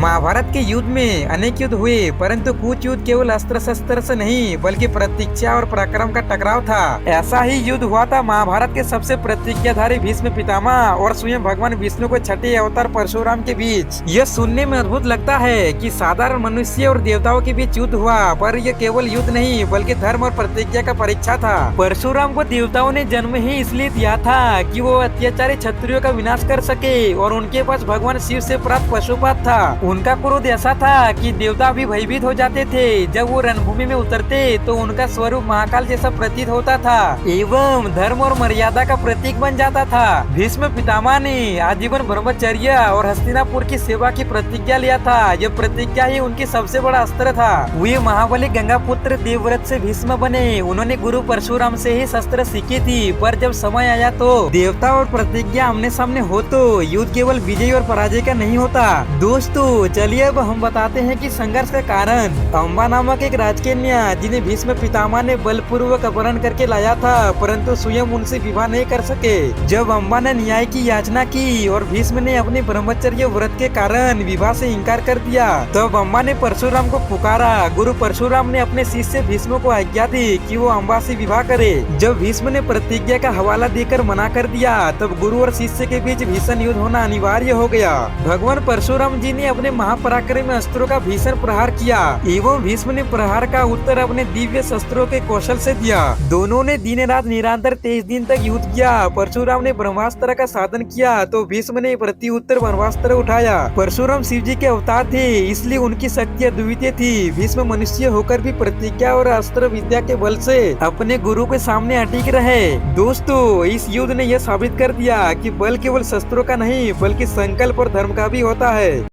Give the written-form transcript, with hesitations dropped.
महाभारत के युद्ध में अनेक युद्ध हुए, परंतु कुछ युद्ध केवल अस्त्र शस्त्र से नहीं बल्कि प्रतिज्ञा और पराक्रम का टकराव था। ऐसा ही युद्ध हुआ था महाभारत के सबसे प्रतिज्ञाधारी भीष्म पितामह और स्वयं भगवान विष्णु को छठे अवतार परशुराम के बीच। यह सुनने में अद्भुत लगता है कि साधारण मनुष्य और देवताओं के बीच युद्ध हुआ, पर यह केवल युद्ध नहीं बल्कि धर्म और प्रतिज्ञा का परीक्षा था। परशुराम को देवताओं ने जन्म ही इसलिए दिया था कि वो अत्याचारी क्षत्रियों का विनाश कर सके, और उनके पास भगवान शिव से प्राप्त पशुपात था। उनका क्रोध ऐसा था कि देवता भी भयभीत हो जाते थे। जब वो रणभूमि में उतरते तो उनका स्वरूप महाकाल जैसा प्रतीत होता था एवं धर्म और मर्यादा का प्रतीक बन जाता था। भीष्म पितामह ने आजीवन ब्रह्मचर्य और हस्तिनापुर की सेवा की प्रतिज्ञा लिया था। यह प्रतिज्ञा ही उनकी सबसे बड़ा अस्त्र था। वे महाबली गंगा पुत्र देवव्रत से भीष्म बने। उन्होंने गुरु परशुराम से ही शस्त्र सीखी थी, पर जब समय आया तो देवता और प्रतिज्ञा आमने सामने हो तो युद्ध केवल विजय और पराजय का नहीं होता। दोस्तों चलिए अब हम बताते हैं कि संघर्ष का कारण। अम्बा नामक एक राजकन्या जिन्हें भीष्म पितामह ने बलपूर्वक अपहरण करके लाया था, परंतु स्वयं उनसे विवाह नहीं कर सके। जब अम्बा ने न्याय की याचना की और भीष्म ने अपने ब्रह्मचर्य व्रत के कारण विवाह से इनकार कर दिया, तब अम्बा ने परशुराम को पुकारा। गुरु परशुराम ने अपने शिष्य भीष्म को आज्ञा दी कि वो अम्बा से विवाह करे। जब भीष्म ने प्रतिज्ञा का हवाला देकर मना कर दिया, तब गुरु और शिष्य के बीच भीषण युद्ध होना अनिवार्य हो गया। भगवान परशुराम जी ने अपने महापराक्रमी अस्त्रों का भीषण प्रहार किया एवं भीष्म ने प्रहार का उत्तर अपने दिव्य शस्त्रों के कौशल से दिया। दोनों ने दिन रात निरंतर 23 दिन तक युद्ध किया। परशुराम ने ब्रह्मास्त्र का साधन किया तो भीष्म ने प्रति उत्तर ब्रह्मास्त्र उठाया। परशुराम शिव जी के अवतार थे, इसलिए उनकी शक्ति अद्वितीय थी। भीष्म मनुष्य होकर भी प्रतिज्ञा और अस्त्र विद्या के बल से अपने गुरु के सामने अटिक रहे। दोस्तों इस युद्ध ने यह साबित कर दिया कि बल केवल शस्त्रों का नहीं बल्कि संकल्प और धर्म का भी होता है।